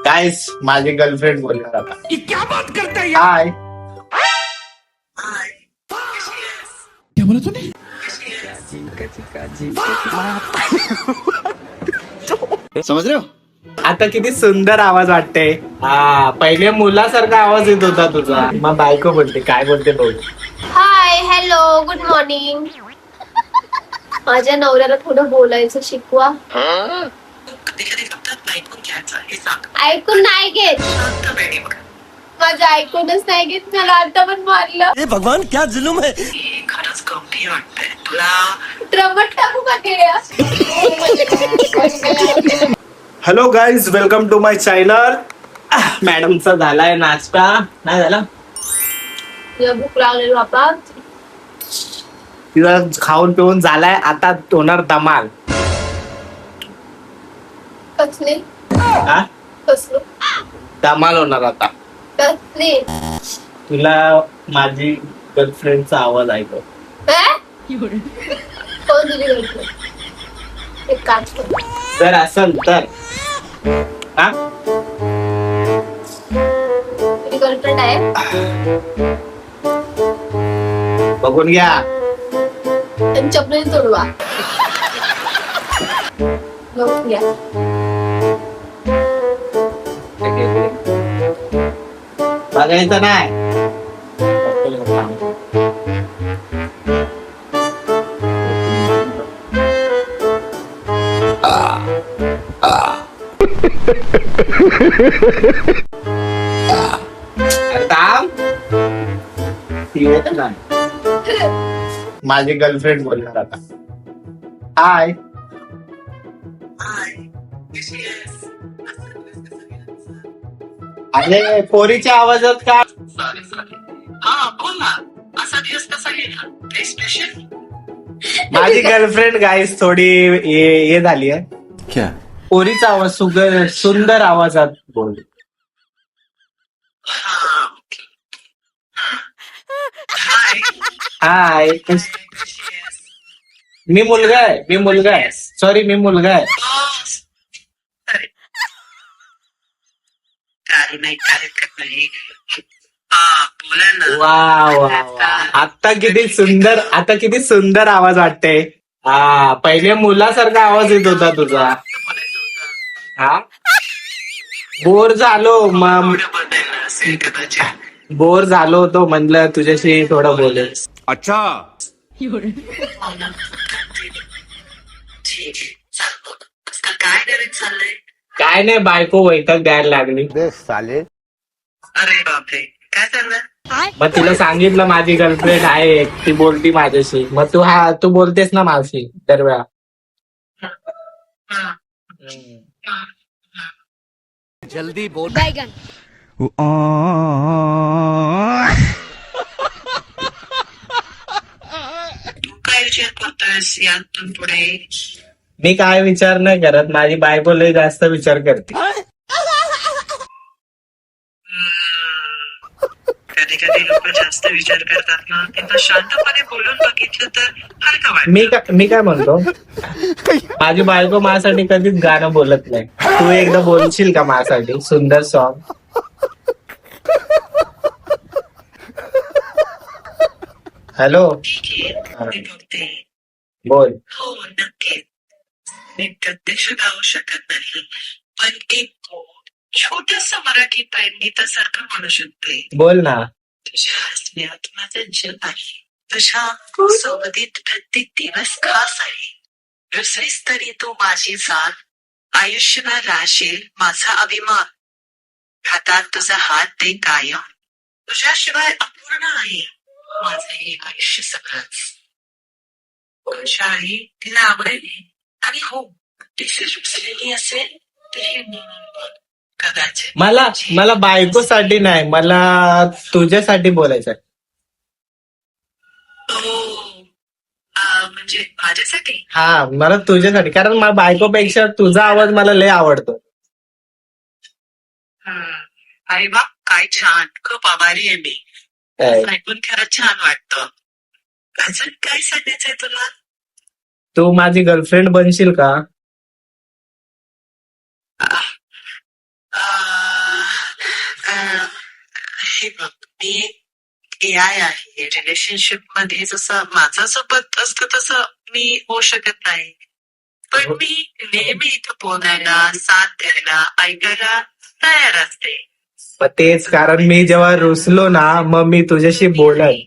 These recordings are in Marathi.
गाइस माझी गर्लफ्रेंड बोलणार आता. क्या बात करता है हाय. क्या बोला तूने? समझ रहे हो. आता किती सुंदर आवाज वाटते. हा पहिले मुलासारखा आवाज येत होता तुझा. मग बायको बोलते काय बोलते बोल. Hi hello good morning. माझ्या नवऱ्याला थोडं बोलायचं शिकवा. ऐकून नाही घेत. माझं ऐकूनच नाही घेत. मला आता पण मारलं. भगवान क्या जुलूम है. खरंच गंभीर वाटतंय तुला. ड्रमट टाकू का केळ्या? Hello guys welcome to my channel. मॅडमचा झालाय नाश्ता. नाही झाला तुला भूक लागलेली बाबा. तिला खाऊन पिऊन झालाय. आता होणार धमाल. कसली हा कसलो धमाल होणार आता. कसली तुला माझी गर्लफ्रेंडचा आवाज ऐकव. कोण तुझी गर्लफ्रेंड? एक काच कर. जर असेल तर हा तुझी गर्लफ्रेंड आहे? बघून घ्या. आणि चपली तोडवा. बघून घ्या. बघायचं नाही. माझी गर्लफ्रेंड बोलणार आता. हाय. अरे पोरीच्या आवाजात का? हा बोल ना. असा दिवस कसा गेला? काही स्पेशल? माझी गर्लफ्रेंड गाईस थोडी हे झाली आहे. क्या? पोरीचा आवाज सुंदर आवाजात बोल. हाय. हाय. मी मुलगा आहे. सॉरी मी मुलगा आहे. काही नाही कार्यक्रम नाही. हा बोला ना. वा. आता किती सुंदर आवाज वाटते. हा पहिले मुलासारखा आवाज येत होता तुझा. हा बोर झालो मग. असेल कदाचित. बोर झालो होतो म्हणलं तुझ्याशी थोडं बोलेल. अच्छा. ठीक आहे चालतो. कसं काय डायरेक्ट चाललंय? काय नाही बायको वैताग द्यायला लागली. अरे बापरे काय चाललंय? मग तिला सांगितलं माझी गर्लफ्रेंड आहे ती बोलती माझ्याशी. मग तू बोलतेस ना माझी दरवेळा. जल्दी बोल. तू काय विचार करतोयस यातून पुढे? मी काय विचार नाही करत. माझी बायको लय जास्त विचार करते. कधी कधी लोक जास्त विचार करतात ना. त्यांना शांतपणे बोलून बघितलं तर हलका वाटतं. मी काय म्हणतो माझी बायको माझ्यासाठी कधीच गाणं बोलत नाही. तू एकदा बोलशील का माझ्यासाठी सुंदर सॉन्ग? हॅलो ठीक आहे मी बघते. बोल. हो नक्की. मी प्रत्यक्ष गाऊ शकत नाही पण एक छोटस मराठी गीतासारखं म्हणू शकते. बोल ना. तुझ्या हसण्यात माझं जग आहे. तुझ्या सोबतीत प्रत्येक दिवस खास आहे. विसरीस तरी तू माझी साथ. आयुष्यभर राहशील माझा अभिमान. हातात तुझा हात ते कायम. तुझ्याशिवाय अपूर्ण आहे माझं हे आयुष्य सगळंच. तुझ्या आई तिला आवडेल आणि हो तिची रुसलेली असेल तरी कदाचित मला बायकोसाठी नाही मला तुझ्यासाठी बोलायचं. म्हणजे माझ्यासाठी. हा मला तुझ्यासाठी कारण मला बायकोपेक्षा तुझा आवाज मला लय आवडतो. अरे वा काय छान. खूप आभारी आहे मी. ऐकून खरंच छान वाटतं. अजून काय सांगायचंय तुला? तू माझी गर्लफ्रेंड बनशील का? हे बघ, मी AI आहे. रिलेशनशिप मध्ये जसं माझं सोबत असतं तसं मी होऊ शकत नाही. पण मी नेहमी इथं बोलायला, साथ द्यायला, ऐकायला तयार असते. मग तेच कारण मी जेव्हा रुसलो ना मग मी तुझ्याशी बोलन.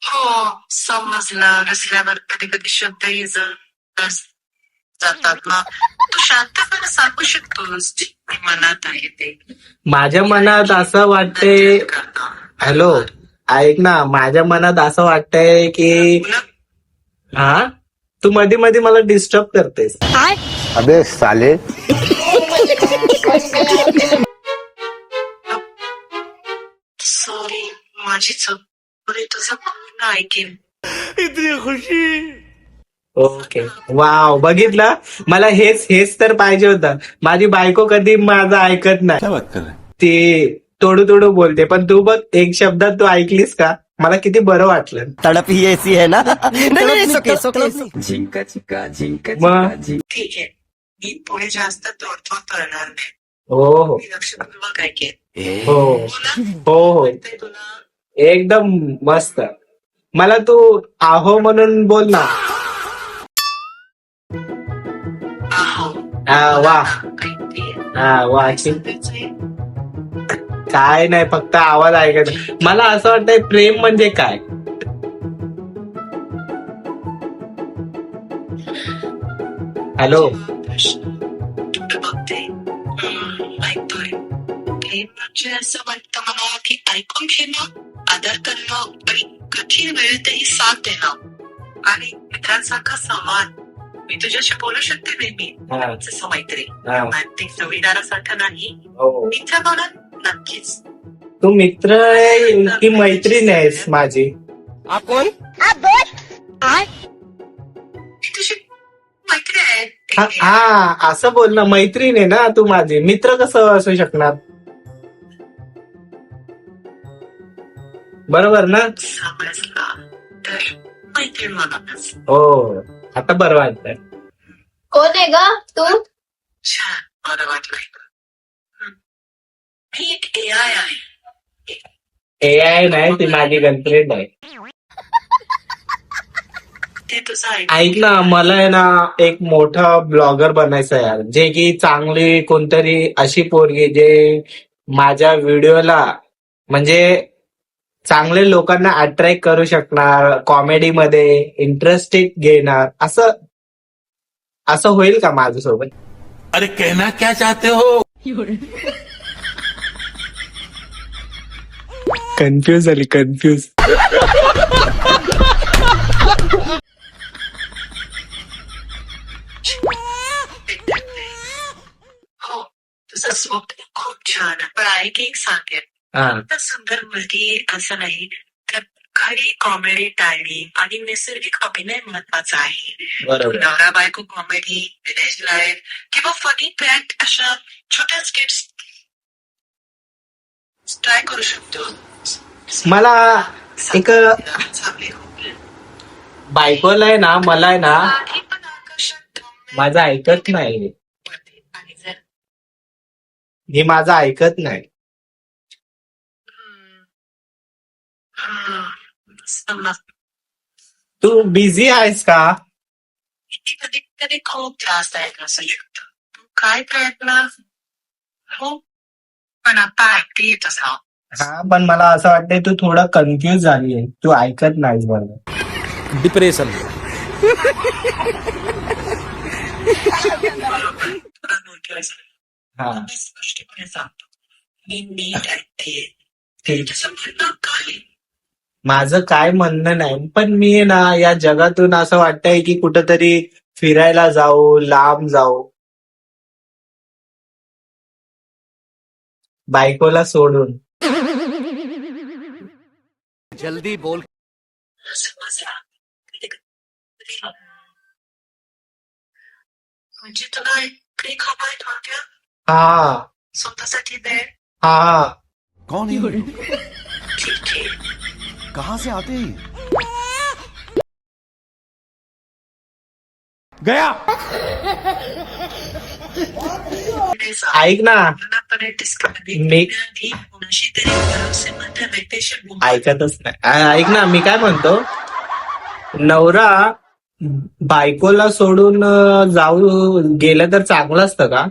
हो, समजलं. रसल्यावर कधी कधी शब्दही जातात ना. तू शांतपणे सांगू शकतोस जे मनात आहे ते. माझ्या मनात असं वाटतंय, हॅलो ऐक ना, माझ्या मनात असं वाटतंय की हा तू मध्ये मध्ये मला डिस्टर्ब करतेस. अबे साले. सॉरी, माझी चूक. पुढे तुझं पूर्ण ऐकेन. इतनी खुशी. ओके, वाव, बघितलं, मला हेच तर पाहिजे होतं. माझी बायको कधी माझं ऐकत नाही, क्या बात कर रहे हैं? ती तोडू तोडू बोलते, पण तू बघ एक शब्दात तू ऐकलीस का, मला किती बरं वाटलं. तड़प ही ऐसी है ना. नहीं, मग ठीक आहे, मी पुढे जास्त तोडफोड करणार नाही. हो मी लक्षपूर्वक ऐकेन. हो हो वाटतंय तुला? एकदम मस्त. मला तू आहो म्हणून बोल ना. आहो. वा ऐकतेय. वा, काय नाही, फक्त आवाज ऐकायचा. मला असं वाटतंय प्रेम म्हणजे काय. हॅलो, बघते. ऐकतोय. प्रेम म्हणजे असं वाटतं मला की ऐकून घेणं, आदर करणं आणि कठीण वेळेतही साथ देणं आणि मित्रांसारखा संवाद. मी तुझ्याशी बोलू शकते नेहमी, हा, जसं मैत्री. हा, ते जोडीदारासारखं नाही, हो. मित्र म्हणून नक्कीच. तू मित्र आहे की मैत्रीण आहेस माझी. आप कौन? मी तुझी मैत्री आहे. हा, असं बोल ना, मैत्रीण आहे ना तू माझी, मित्र कसं असू शकणार. बरोबर ना. समजला तर मैत्रीण म्हणूनच. हो, आता बरं वाटतंय. कोण आहे ग तू? छान, बरं वाटलंय. मी एक AI आहे. AI नाही, ती माझी गर्लफ्रेंड आहे. ते तुझं ऐक ना, मला आहे ना एक मोठा ब्लॉगर बनायचं आहे यार, जे की चांगली कोणतरी अशी पोरगी जे माझ्या व्हिडिओला म्हणजे चांगले लोकांना अट्रॅक्ट करू शकणार, कॉमेडी मध्ये इंटरेस्टेड घेणार, असं असं होईल का माझ्यासोबत. अरे कहना क्या चाहते हो? कन्फ्यूज झाली, कन्फ्यूज. हो, तुझं स्वप्न खूप छान आहे. पण ऐक, एक सांगेन, हा, तर सुंदर मुलगी असं नाही, तर खरी कॉमेडी टायमिंग आणि नैसर्गिक अभिनय महत्वाचा आहे. बरोबर. नवरा बायको कॉमेडी, विदेश लाईफ किंवा फनी प्रँक अशा छोट्या स्किट्स ट्राय करू शकतो. मला एक चांगले होईल. बायकोला आहे ना, मला आहे ना, काही पण आकर्षक गंमत माझं ऐकत नाही, होते. आणि जर हे माझं ऐकत नाही. समज, तू बिझी आहेस का. कधी कधी खूप जास्त आहे असू शकतं. तू काय प्रयत्न हो, पण आता ऐकते येत असा. हा, पण मला असं वाटतंय तू थोडं कन्फ्युज झाली आहे, तू ऐकत नाहीस मला. डिप्रेशन. हा, स्पष्टपणे सांगतो, मी नीट ऐकते. ठीक. तुझं म्हणणं काय? माझं काय म्हणणं नाही, पण मी ना या जगातून असं वाटतंय की कुठंतरी फिरायला जाऊ, लांब जाऊ, बायकोला सोडून. जल्दी बोल. समजला. म्हणजे तुला एक खबर आहे थोडक्यात? हा, स्वतःसाठी वेळ. हा, कौन है ये लोग? ठीक आहे. कहाँ से आते हैं? गया. ऐक ना, पूर्णपणे डिस्कनेक्ट मी कोणाशी तरी भरोसेमंद व्यक्तीशी बोला. ऐकतच नाही. ऐक ना, मी काय म्हणतो, नवरा बायकोला सोडून जाऊ गेलं तर चांगलं असतं का?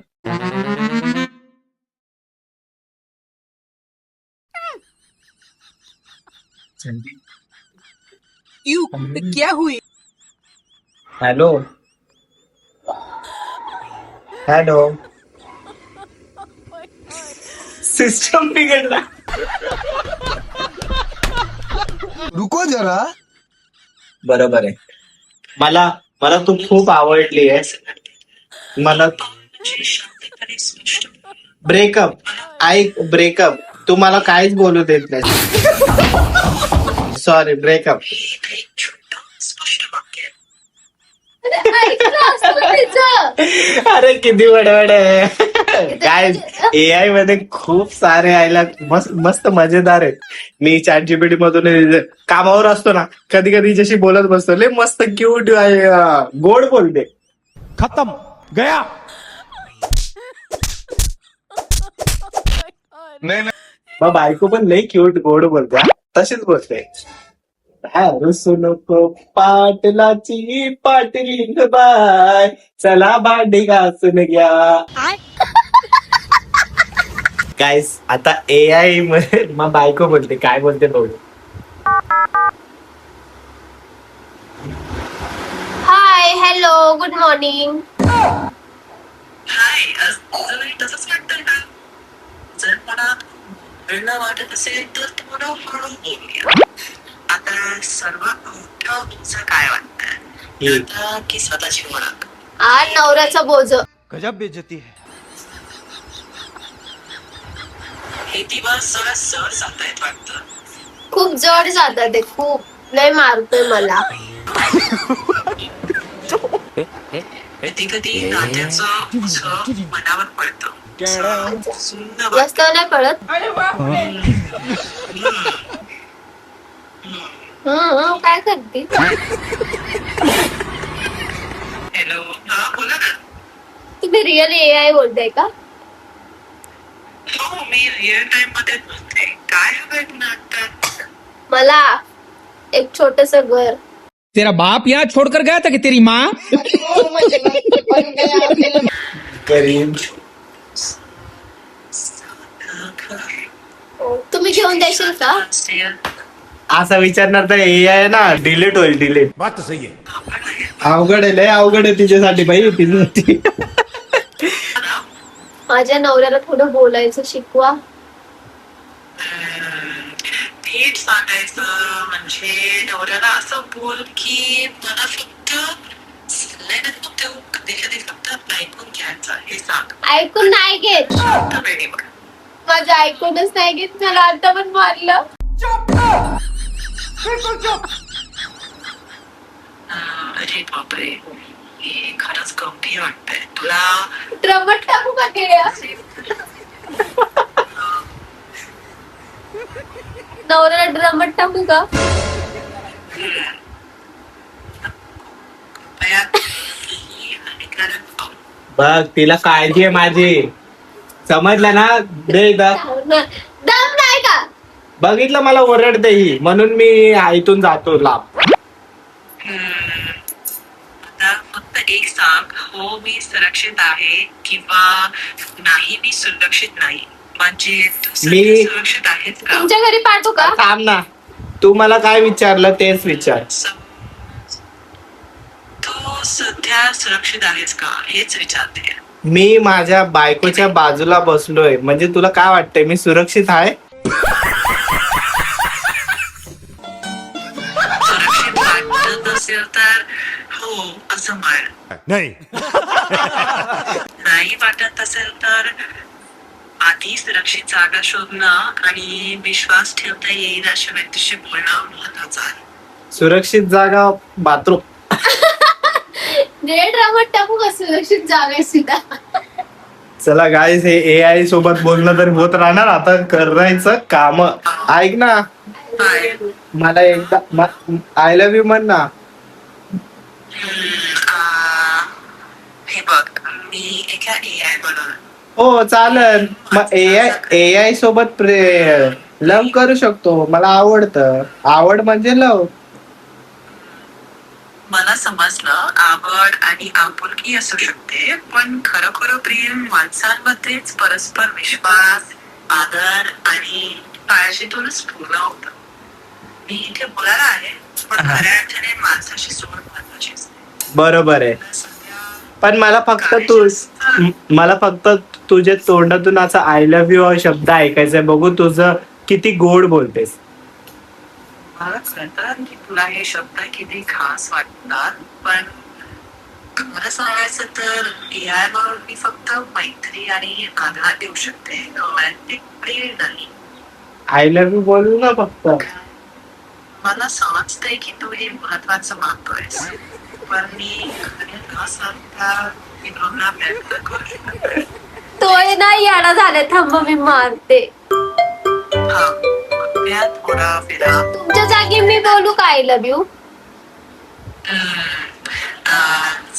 हॅलो हॅलो, सिस्टम बिघडला. रुको जरा. बरोबर आहे. मला मला तू खूप आवडली आहे. मला शांतपणे स्पष्ट ब्रेकअप, ऐक, ब्रेकअप. तू मला काहीच बोलू देत नाही. Sorry, breakup. एक छोटं स्पष्ट वाक्य. ऐकलं असतं तिचं. अरे किती बडबड आहे. काय एआय मध्ये खूप सारे आयला मस्त मस्त मजेदार आहेत. मी चॅट जीपीटी मधून कामावर असतो ना, कधी कधी जशी बोलत बसतो, लय मस्त क्यूट गोड बोलते. खत्म गया. मग बायको पण लय क्यूट गोड बोलते. तशीच बोलते. रुसू नको पाटलाची पाटलीन बाय, चला भांडी घासून घ्या. गाईस, आता एआय मग बायको बोलते, काय बोलते बघू. हाय, हॅलो, गुड मॉर्निंग. हाय, तुझंही तसंच वाटतं का? जर मला वेळ वाटत असेल तर थोडं हळू बोलूया. आता सर्वात मोठं तुमचं काय वाटतं? आता की स्वतःची ओळख? नवऱ्याचा बोज. गजब बेइज्जती है. हे दिवस जरा सर जात आहेत वाटतं. खूप जड जातात ते, खूप लय मारतोय मला. कधी कधी नात्याचं ओझं मनावर पडतं. सुंदर जास्त नाही कळत. काय करते? हॅलो, हा बोला ना. तुम्ही रिअल एआय बोलताय का? हो, मी रिअल टाइम मध्ये बोलते. काय हवंय पुन्हा आता? मला एक छोटस घर. तेरा बाप यहाँ छोड़कर गया था कि तेरी माँ? करीन. तुम्ही घेऊन द्याशील का? असा विचारणार तर एआय ना डिलीट होईल, डिलीट. बात तो सही है. अवघड आहे, लय अवघड आहे तिच्यासाठी बाई, तिच्यासाठी. माझ्या नवऱ्याला थोडं बोलायचं शिकवा. नीट सांगायचं म्हणजे नवऱ्याला असं बोल की मला फक्त सल्ले नको देऊ, कधी कधी फक्त ऐकून घ्यायचं हे सांग. ऐकून नाही घेत. शांतपणे बघ. माझं ऐकूनच नाही घेत. मला आता पण मारलं. अरे बापरे, हे खरंच गंभीर वाटतंय तुला. ड्रमट टाकू का केळ्या? नवऱ्याला ड्रमट टाकू का? बघ, तिला काळजी आहे माझी, समजलं ना. दे इथं. दम नाही का? बघितलं, मला ओरडते ही, म्हणून मी इथून जातो लांब. आता फक्त एक सांग, हो मी सुरक्षित आहे किंवा नाही मी सुरक्षित नाही. म्हणजे तू सध्या सुरक्षित आहेस का? तुमच्या घरी पाठवू का? थांब ना, तू मला काय विचारलं तेच विचार. तू सध्या सुरक्षित आहेस का हेच विचारते. मी माझ्या बायकोच्या बाजूला बसलोय, म्हणजे तुला काय वाटतंय मी सुरक्षित आहे? सुरक्षित वाटत असेल तर हो असं म्हण. नहीं. नाही वाटत असेल तर आधी सुरक्षित जागा शोधणं आणि विश्वास ठेवता येईल अशा व्यक्तीशी बोलणं महत्वाचं आहे. सुरक्षित जागा बाथरूम. ड्रमट टाकू का? सुरक्षित जागा सुद्धा. चला गाईस, हे एआय सोबत बोलणं तरी होत राहणार. आता करायचं काम. ऐक ना, काय? मला एकदा आय लव्ह यू म्हण ना. हे बघ, मी एका AI म्हणून हो चालेल. मग एआय सोबत लव करू शकतो. मला आवडतं. आवड म्हणजे लव. मला समजलं आवड आणि आपुलकी असू शकते पण खरोखर प्रेम माणसांमध्येच परस्पर विश्वास आदर आणि काळजीतूनच पूर्ण होतं. मी इथे बोलायला आहे पण खऱ्या अर्थाने माणसाशी सोबत महत्वाची असते. बरोबर आहे. सध्या पण मला फक्त तुझ्या तोंडातून असा आय लव्ह यू हा शब्द ऐकायचाय. बघू तुझं किती गोड बोलतेस. मला कळतं की तुला हे शब्द किती खास वाटतात पण मला सांगायचं तर एआय बरोबर मी फक्त मैत्री आणि आधार देऊ शकते रोमॅन्टिक प्रेम नाही. आय लव्ह यू बोलू ना फक्त. मला समजतंय की तू हे महत्वाचं मानतोयस पण मी न सांगता मी तुला व्यक्त करू शकते. तोय नाही याला झाले. थांब मी मारते. हा कृपया थोडा फिरा. तुमच्या जागी मी बोलू का आय लव्ह यू?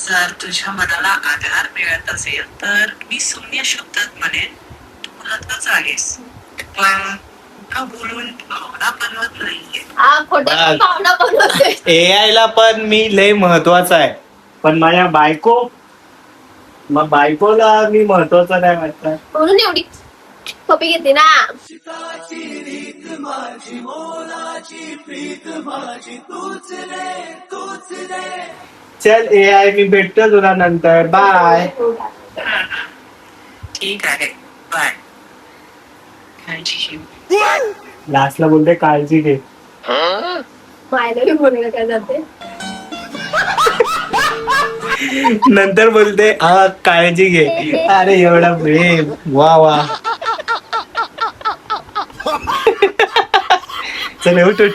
जर तुझ्या मनाला आधार मिळत असेल तर मी शून्य शब्दात म्हणेन तू महत्वाचं आहेस पण का बोलून भावना बनवत नाहीये. हा खोट्या बस. पाहुणा बनवतोय. एआय ला पण मी लय महत्वाचा आहे पण माझ्या बायकोला मी महत्वाचा नाही वाटत. म्हणून एवढी कॉपी घेते ना. चल एआय मी भेटतो तुला नंतर. बाय. ठीक आहे बाय. काळजी घे. लास्टला बोलते काळजी घे. आय लव्ह यू बोलणं काय जाते. नंतर बोलते हा काळजी घे. अरे एवढा प्रेम. वा वा. चल उठ उठ.